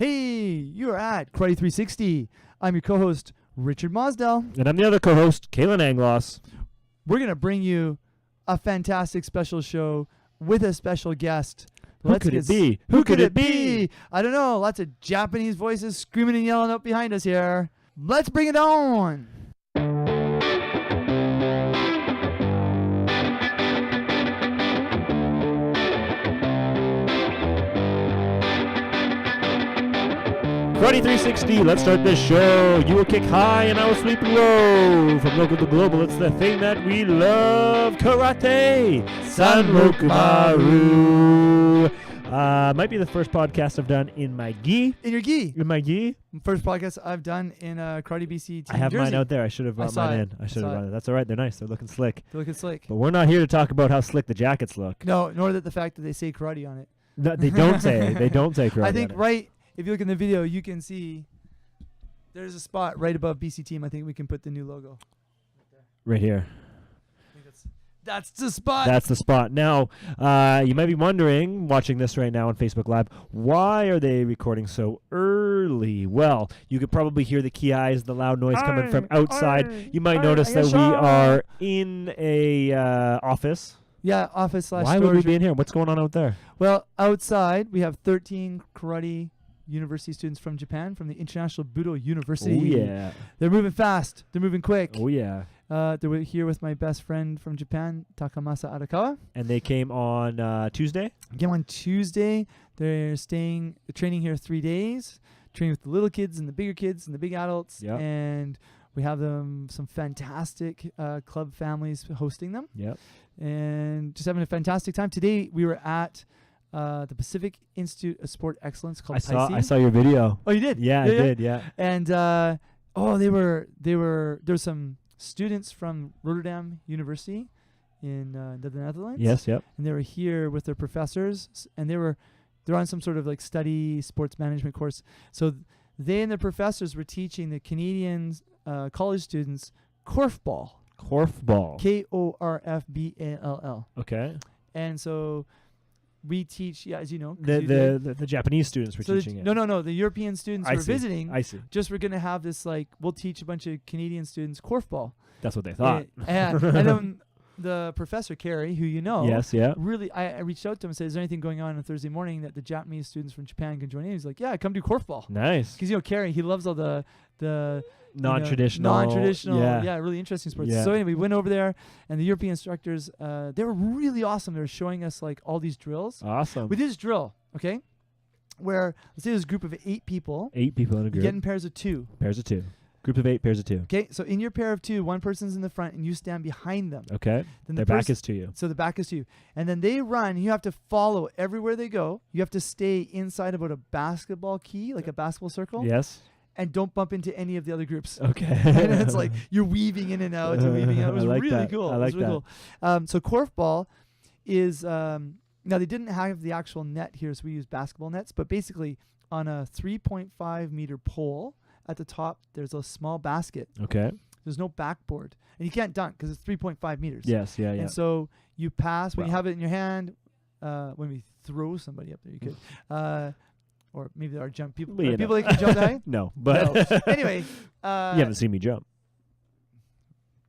Hey, you are at Karate 360. I'm your co-host, Richard Mosdell. And I'm the other co-host, Kalan Anglos. We're going to bring you a fantastic special show with a special guest. Who could it be? Who could it be? I don't know. Lots of Japanese voices screaming and yelling up behind us here. Let's bring it on. Karate 360, let's start this show. You will kick high and I will sweep low. From local to global, it's the thing that we love. Karate! Sanrokumaru! Might be the first podcast I've done in my gi. In your gi? In my gi? First podcast I've done in Karate BC team I have jersey. mine out there. I should have brought mine in. I should have brought it. That's all right. They're nice. They're looking slick. They're looking slick. But we're not here to talk about how slick the jackets look. No, nor that the fact that they say karate on it. No, they don't say. They don't say karate. I think if you look in the video, you can see there's a spot right above BC team. I think we can put the new logo. Right here. I think that's the spot. That's the spot. Now, you might be wondering, watching this right now on Facebook Live, why are they recording so early? Well, you could probably hear the kiais, the loud noise coming from outside. You might notice that we are in a office. Yeah, office / Why would we be in here? What's going on out there? Well, outside we have 13 karate university students from Japan, from the International Budo University. Oh, yeah. They're moving fast. They're moving quick. Oh, yeah. They're here with my best friend from Japan, Takamasa Arakawa. And they came on Tuesday? Came on Tuesday. They're training here 3 days, training with the little kids and the bigger kids and the big adults. Yep. And we have some fantastic club families hosting them. Yep. And just having a fantastic time. Today we were at the Pacific Institute of Sport Excellence called I saw your video. Oh, you did? Yeah, I did, yeah. And there's some students from Rotterdam University in the Netherlands. Yes, yep. And they were here with their professors, and they're on some sort of like study sports management course. So they and the professors were teaching the Canadian college students korfball. Korfball. Korfball. Okay. And so we teach, as you know. The Japanese students were teaching it. No. The European students who are visiting. I see. Just we're going to have this, we'll teach a bunch of Canadian students korfball. That's what they thought. And then the professor, Carrie, who you know. Yes, yeah. Really, I reached out to him and said, is there anything going on Thursday morning that the Japanese students from Japan can join in? He's like, yeah, come do korfball. Nice. Because, Carrie, he loves all the non-traditional, really interesting sports. Yeah. So anyway, we went over there, and the European instructors, they were really awesome. They were showing us all these drills. Awesome. We did this drill, okay, where let's say there's a group of 8 people. 8 people in a group. You get in pairs of 2. Pairs of 2. Group of 8, pairs of 2. Okay, so in your pair of 2, one person's in the front, and you stand behind them. Okay. Then their back is to you. So the back is to you, and then they run. And you have to follow everywhere they go. You have to stay inside about a basketball key, like a basketball circle. Yes. And don't bump into any of the other groups. Okay. And it's like you're weaving in and out and weaving out. It was really cool. I like that. Cool. So korfball is now they didn't have the actual net here, so we use basketball nets. But basically, on a 3.5 meter pole at the top, there's a small basket. Okay. There's no backboard, and you can't dunk because it's 3.5 meters. Yes. Yeah. And so you pass when you have it in your hand. When we throw somebody up there, you could. Or maybe there are jump people. People that can jump high? No, but no. Anyway, you haven't seen me jump.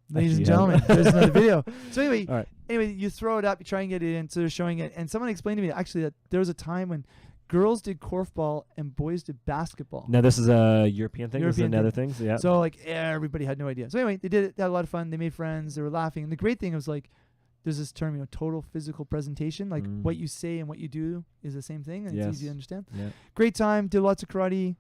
Ladies and gentlemen, there's another video. So anyway, all right. You throw it up, you try and get it in. So they're showing it, and someone explained to me actually that there was a time when girls did korfball and boys did basketball. Now this is a European thing. This is another thing. So, yeah. So everybody had no idea. So anyway, they did it. They had a lot of fun. They made friends. They were laughing. And the great thing was there's this term, total physical presentation. What you say and what you do is the same thing, and it's easy to understand. Yeah. Great time. Did lots of karate,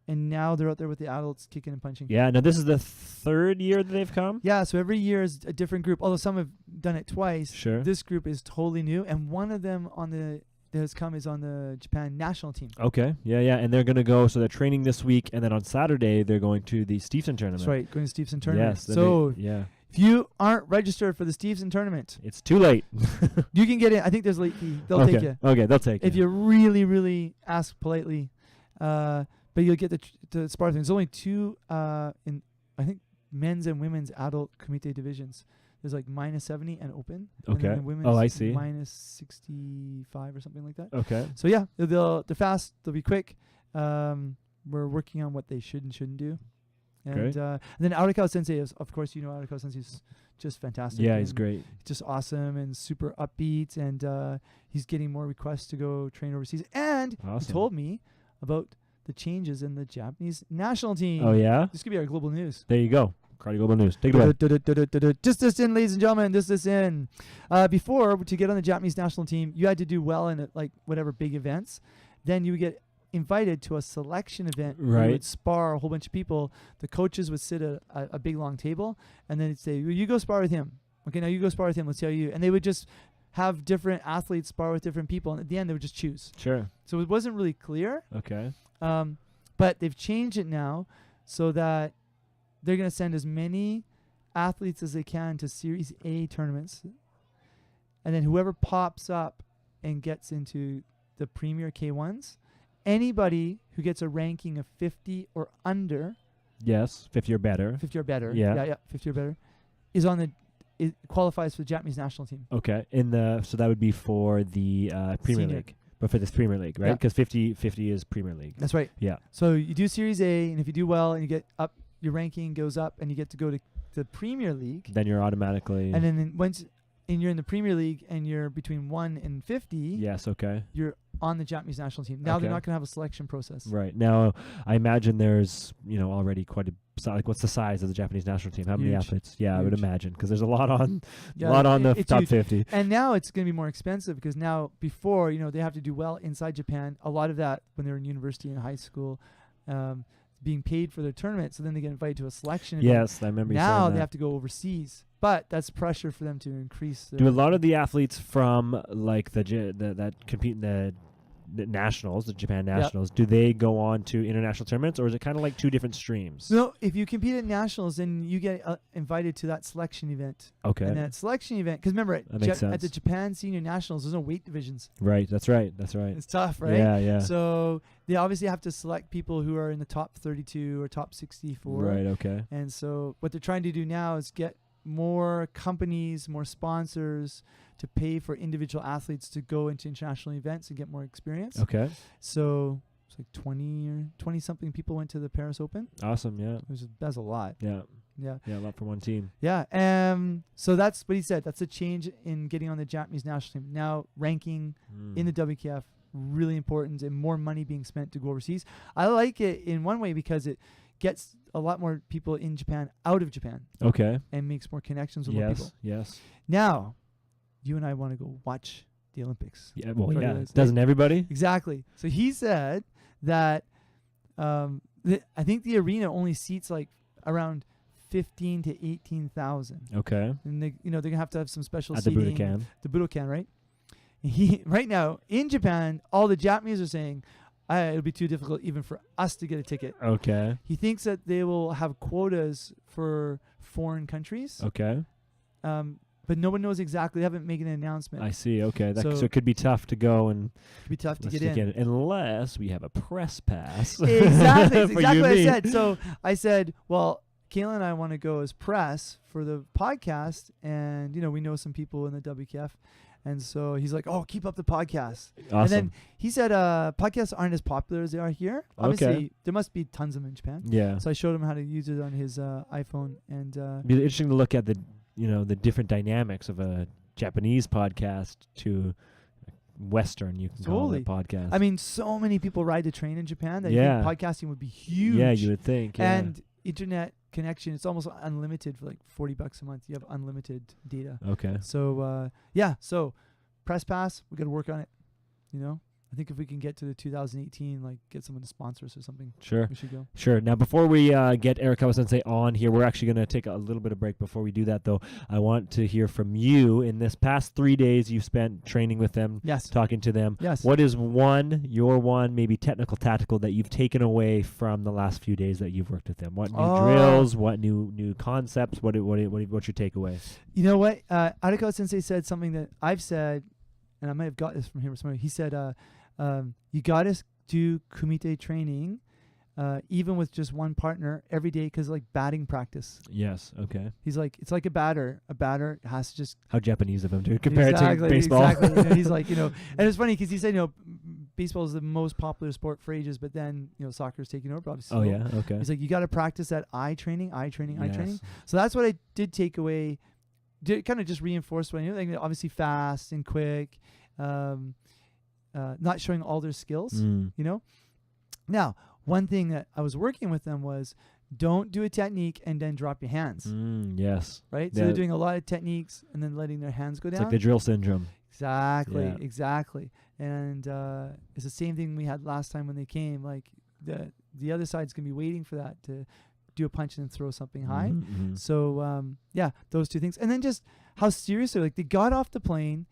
and now they're out there with the adults kicking and punching. Yeah. Now this is the 3rd year that they've come. Yeah. So every year is a different group. Although some have done it twice. Sure. This group is totally new, and one of them that has come is on the Japan national team. Okay. Yeah. And they're going to go. So they're training this week, and then on Saturday they're going to the Stevenson tournament. That's right. Going to Stevenson tournament. Yes. If you aren't registered for the Stevenson tournament, it's too late. You can get in. I think there's late fee. They'll take you. Okay, they'll take you. If you really, really ask politely. But you'll get the spar thing. There's only 2 in, I think, men's and women's adult kumite divisions. There's -70 and open. Okay. And then women's I see. -65 or something like that. Okay. So yeah, they're fast. They'll be quick. we're working on what they should and shouldn't do. Great. And then Arakawa Sensei is, of course, Arakawa Sensei is just fantastic. Yeah, he's and great. just awesome and super upbeat, and he's getting more requests to go train overseas. And Awesome. he told me about the changes in the Japanese national team. Oh, yeah? This could be our global news. There you go. Karate Global News. Take it away. Just this in, ladies and gentlemen. This in. Before, to get on the Japanese national team, you had to do well in like whatever big events. Then you would get invited to a selection event where Right. you would spar a whole bunch of people. The coaches would sit at a big long table, and then they'd say, well, you go spar with him. Okay, now you go spar with him. Let's see how you. And they would just have different athletes spar with different people, and at the end they would just choose. Sure. So it wasn't really clear. Okay. But they've changed it now so that they're going to send as many athletes as they can to Series A tournaments. And then whoever pops up and gets into the Premier K1s, anybody who gets a ranking of 50 or under, Yes. 50 or better. 50 or better, Yeah. 50 or better, is on it qualifies for the Japanese national team. Okay. So that would be for the Premier Senior. League. But for this Premier League, right? Yeah. Because 50 is Premier League. That's right. Yeah. So you do Series A, and if you do well and you get up, your ranking goes up, and you get to go to the Premier League. Then you're automatically. And then you're in the Premier League and you're between 1 and 50, Yes. Okay. you're on the Japanese national team. Now they're Okay. not going to have a selection process. Right. Now, I imagine there's, already quite like, what's the size of the Japanese national team? How many Huge. athletes? Yeah, I would Huge. imagine, because there's a lot on Yeah, the it's top huge. 50. And now it's going to be more expensive because now before, they have to do well inside Japan. A lot of that when they're in university and high school, being paid for their tournament. So then they get invited to a selection event. Yes, I remember you saying Now that. they have to go overseas. But that's pressure for them to increase their Do a lot of the athletes from like that compete in the nationals, the Japan nationals, do they go on to international tournaments, or is it kind of like two different streams? No, if you compete at nationals, then you get invited to that selection event. Okay. And that selection event, because remember, That makes at the sense. Japan Senior Nationals, there's no weight divisions. Right. That's right. It's tough, right? Yeah. Yeah. So they obviously have to select people who are in the top 32 or top 64. Right. Okay. And so what they're trying to do now is get more companies, more sponsors to pay for individual athletes to go into international events and get more experience. Okay. So it's like 20 something people went to the Paris Open. Awesome. Yeah. That's a lot. Yeah. Yeah. Yeah. A lot for one team. Yeah. So that's what he said. That's a change in getting on the Japanese national team. Now ranking in the WKF, really important, and more money being spent to go overseas. I like it in one way because it gets a lot more people in Japan out of Japan Okay. and makes more connections with more people. Yes. Now, you and I want to go watch the Olympics. Yeah. Well, Right, yeah. it's Doesn't everybody? Exactly. So he said that I think the arena only seats like around 15 to 18,000. Okay. And they, they're gonna have to have some special At the seating. Budokan. The Budokan, right? Right now in Japan, all the Japanese are saying it'll be too difficult even for us to get a ticket. Okay. He thinks that they will have quotas for foreign countries. Okay. But no one knows exactly. They haven't made an announcement. I see. Okay. So- So it could be tough to go and It'd be tough to let's get in. unless we have a press pass. Exactly. That's For exactly you what and I me. said. So I said, well, Kalan and I want to go as press for the podcast. And, we know some people in the WKF. And so he's like, oh, keep up the podcast. Awesome. And then he said podcasts aren't as popular as they are here. Obviously, Okay. there must be tons of them in Japan. Yeah. So I showed him how to use it on his iPhone. And It'd be interesting to look at the the different dynamics of a Japanese podcast to Western, you can call it, podcast. I mean, so many people ride the train in Japan that Yeah. you think podcasting would be huge. Yeah, you would think. Yeah. And internet connection, it's almost unlimited for like $40 a month. You have unlimited data. Okay. So so press pass, we got to work on it. I think if we can get to the 2018, like get someone to sponsor us or something, Sure. we should go. Sure. Now, before we get Arakawa Sensei on here, we're actually going to take a little bit of break. Before we do that, though, I want to hear from you. In this past 3 days, you've spent training with them, Yes. talking to them. Yes. What is your one, maybe technical, tactical, that you've taken away from the last few days that you've worked with them? What new drills? What new concepts? What's your takeaway? You know what? Arakawa Sensei said something that I've said, and I might have got this from him or somewhere. He said, you got to do kumite training, even with just one partner every day, because like batting practice. Yes. Okay. He's like, it's like a batter. A batter has to just How Japanese of him to compare it to baseball. Exactly. He's like, and it's funny because he said, baseball is the most popular sport for ages, but then soccer's taking over. Obviously, Oh yeah. Okay. he's like, you got to practice that eye training. Yes. So that's what I did take away. Did kind of just reinforce what I knew. Like obviously fast and quick, not showing all their skills. Mm. Now, one thing that I was working with them was don't do a technique and then drop your hands. Yes. Right? So Yeah. they're doing a lot of techniques and then letting their hands go It's down. like the drill syndrome. Exactly, Yeah. exactly. And it's the same thing we had last time when they came. Like the other side's gonna be waiting for that to do a punch and then throw something high. Mhm. So yeah, those two things. And then just how serious they're. Like they got off the plane,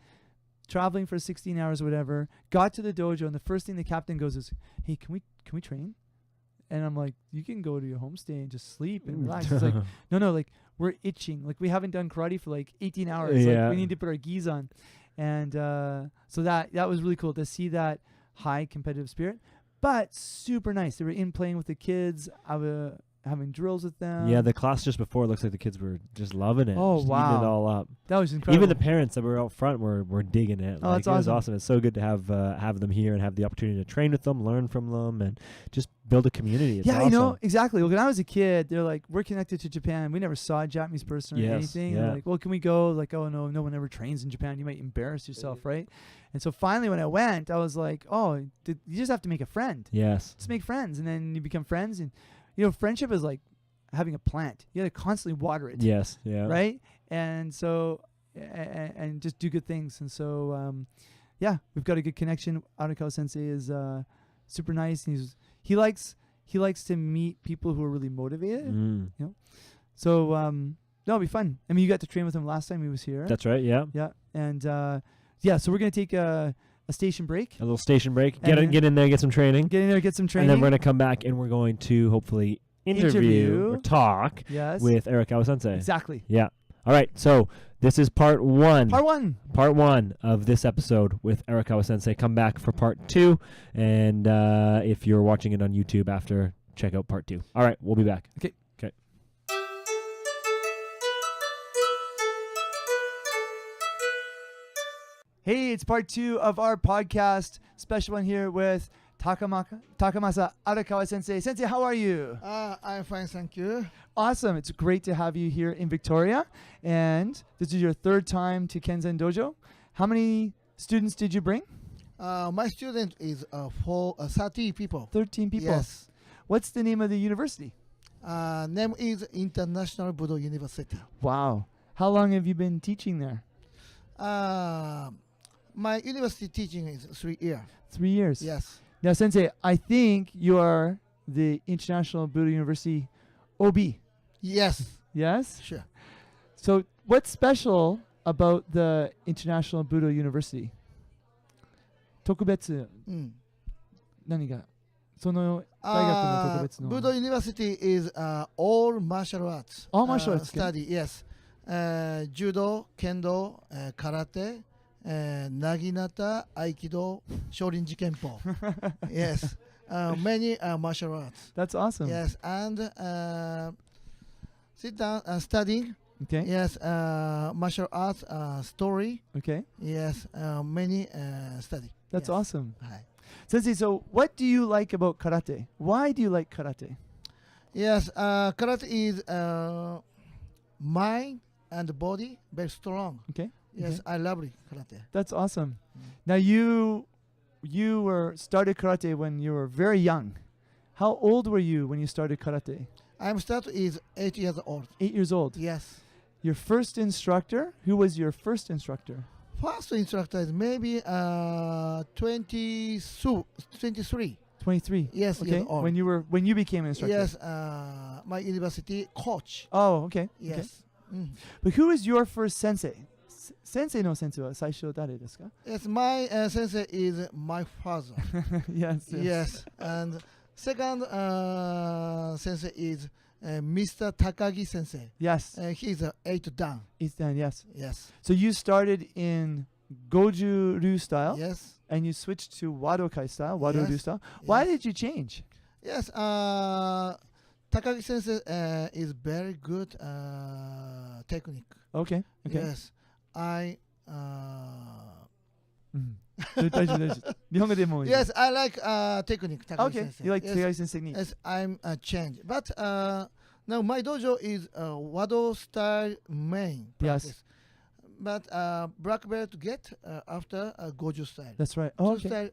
traveling for 16 hours or whatever, got to the dojo, and the first thing the captain goes is, "Hey, can we train?" And I'm like, "You can go to your homestay and just sleep and relax." It's like, no, like we're itching. Like we haven't done karate for like 18 hours. Yeah. Like we need to put our gis on. And so that was really cool to see that high competitive spirit, but super nice. They were in playing with the kids. I was having drills with them. Yeah, the class just before, it looks like the kids were just loving it. Oh, just wow. eating it all up. That was incredible. Even the parents that were out front were digging it. Oh, Like, that's it was awesome. awesome. It's so good to have them here and have the opportunity to train with them, learn from them, and just build a community. It's yeah, awesome. exactly. Well, when I was a kid, they're like, we're connected to Japan. We never saw a Japanese person or Yes, anything. yeah. And like, well, can we go? Like, oh, no one ever trains in Japan. You might embarrass yourself, right? And so finally when I went, I was like, oh, you just have to make a friend. Yes. Just make friends. And then you become friends. And, friendship is like having a plant. You got to constantly water it. Yes. Yeah. Right? And so, and just do good things. And so, yeah, we've got a good connection. Arakawa Sensei is super nice. And he likes to meet people who are really motivated. Mm. So, that'll be fun. I mean, you got to train with him last time he was here. That's right. Yeah. Yeah. And, yeah, so we're going to take a station break. A little station break. And Get in there, get some training. Get in there, get some training. And then we're going to come back and we're going to hopefully interview or talk yes. with Arakawa Sensei. Exactly. Yeah. All right. So this is part one. Part one. Part one of this episode with Arakawa Sensei. Come back for part two. And if you're watching it on YouTube after, check out part two. All right. We'll be back. Okay. Hey, it's part two of our podcast. Special one here with Takamasa Arakawa Sensei. Sensei, how are you? I'm fine, thank you. Awesome. It's great to have you here in Victoria. And this is your third time to Kenzen Dojo. How many students did you bring? My student is 30 people. 13 people. Yes. What's the name of the university? Name is International Budo University. Wow. How long have you been teaching there? My university teaching is 3 years. 3 years. Yes. Now, Sensei, I think you are the International Budo University OB. Yes. Yes? Sure. So what's special about the International Budo University? 特別、何がその大学の特別の Budo University is all martial arts. All martial arts, study. Yes. Judo, Kendo, Karate, Naginata, Aikido, Shorinji Kenpo. Yes. Many martial arts. That's awesome. Yes. And sit down studying. Okay. Yes. Martial arts story. Okay. Yes. Many study. That's Yes. awesome. Hi. Sensei, so what do you like about karate? Why do you like karate? Yes. Karate is mind and body very strong. Okay. Yes, Okay. I love karate. That's awesome. Now you were started karate when you were very young. How old were you when you started karate? I'm start is 8 years old. 8 years old. Yes. Your first instructor? Who was your first instructor? First instructor is maybe 23. 23. Yes, Okay. years old. When you became an instructor. Yes, my university coach. Oh, okay. Okay. Yes. But who was your first sensei? Sensei no sensei wa saisho dare desu ka? Yes, my sensei is my father. Yes. Yes. And second sensei is Mr. Takagi sensei. Yes. He's 8 dan. Eastern, yes. Yes. So you started in Goju-ryu style Yes. and you switched to Wadokai style, Wado-ryu Yes. style. Why Yes. did you change? Yes, Takagi sensei is very good technique. Okay. Okay. Yes, I 大丈夫大丈夫。日本語でもいい。 Yes, I like technique. Takagi Okay, sensei. you like Yes, Takagi Sensei technique. yes, I'm change. But now my dojo is Wado style main Yes. practice. But black belt get after Goju style. That's right. Two Oh, okay. style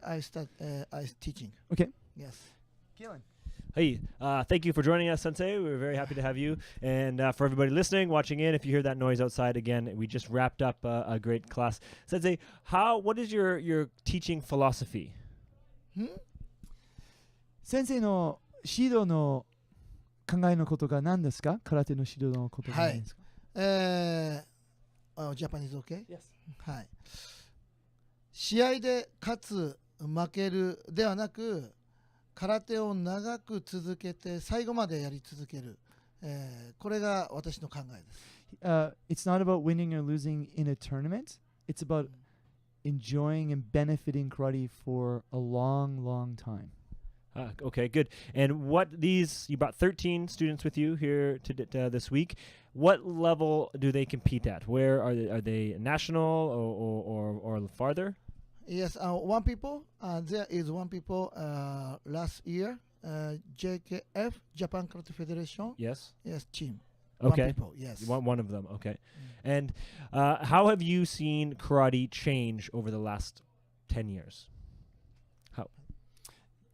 I teaching. Okay. Yes. Keelan. Hey, thank you for joining us, Sensei. We're very happy to have you. And for everybody listening, watching in, if you hear that noise outside, again, we just wrapped up a great class. Sensei, what is your teaching philosophy? 先生の指導の考えのことが何ですか？空手の指導のことが何ですか？ Japanese okay? Yes. はい。試合で勝つ負けるではなく、空手を長く続けて最後までやり続ける、これが私の考えです。It's not about winning or losing in a tournament. It's about enjoying and benefiting karate for a long, long time. Okay, good. And you brought 13 students with you here this week. What level do they compete at? Where are they national or farther? Yes, one people, there is one people last year, JKF, Japan Karate Federation, Yes. yes, team. Okay. One people, yes. One of them. Okay. And how have you seen karate change over the last 10 years?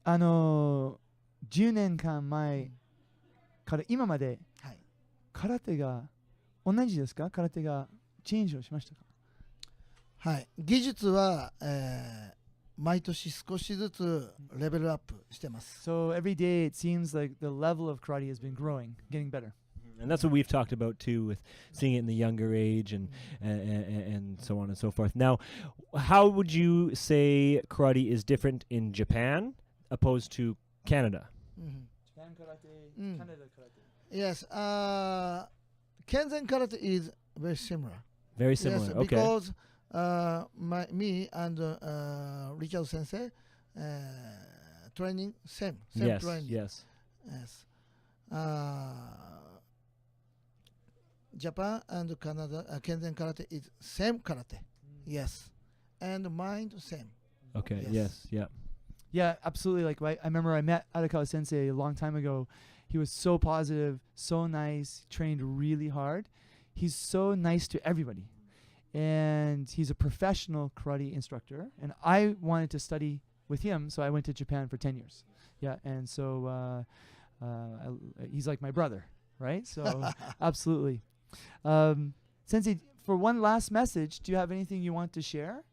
10年間前から今まではい。空手が同じですか？空手がチェンジをしましたか？はい。技術は、毎年少しずつレベルアップしてます。 So every day it seems like the level of karate has been growing, getting better. And that's what we've talked about too, with seeing it in the younger age and so on and so forth. Now, how would you say karate is different in Japan opposed to Canada? Japan karate, Mm. Canada karate. Yes, Kenzen Karate is very similar. Very similar. Yes, Okay. because me and Richard Sensei training same Yes. training. Yes. Yes. Japan and Canada, Kenzen Karate is same karate. Yes. And mind same. Okay. Yes. Yes. Yeah. Yeah, absolutely. Like I remember I met Arakawa Sensei a long time ago. He was so positive, so nice, trained really hard. He's so nice to everybody. And he's a professional karate instructor. And I wanted to study with him, so I went to Japan for 10 years. Yeah, and so he's like my brother, right? So absolutely. Sensei, for one last message, do you have anything you want to share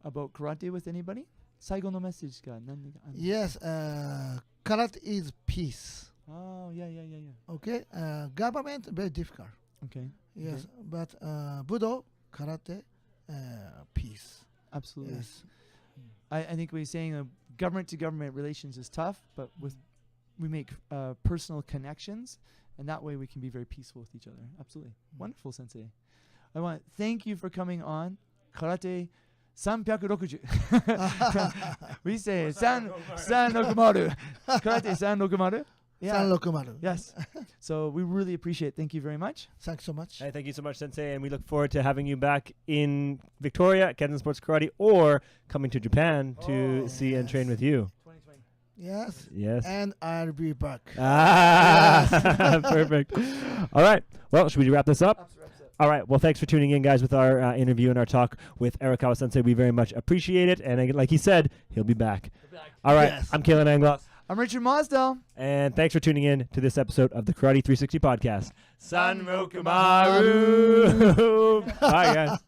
about karate with anybody? 最後のメッセージが何がある？ Yes. Karate is peace. Oh, yeah. Okay. Government very difficult. Okay. Yes. But Budo, karate, peace. Absolutely. Yes. I think what he's saying, government to government relations is tough, but we make personal connections, and that way we can be very peaceful with each other. Absolutely. Wonderful, Sensei. I want to thank you for coming on Karate 360. We say 360. Karate 360. Yeah. 360. Yes. So we really appreciate it. Thank you very much. Thanks so much. Hey, thank you so much, Sensei, and we look forward to having you back in Victoria at Kenzen Sports Karate, or coming to Japan to see and train with you. 2020. Yes. Yes. And I'll be back. Perfect. All right. Well, should we wrap this up? All right. Well, thanks for tuning in, guys, with our interview and our talk with Arakawa Sensei. We very much appreciate it. And like he said, he'll be back. All right. Yes. I'm Kalan Anglos. I'm Richard Mosdell. And thanks for tuning in to this episode of the Karate 360 podcast. San Rokumaru. Bye, guys.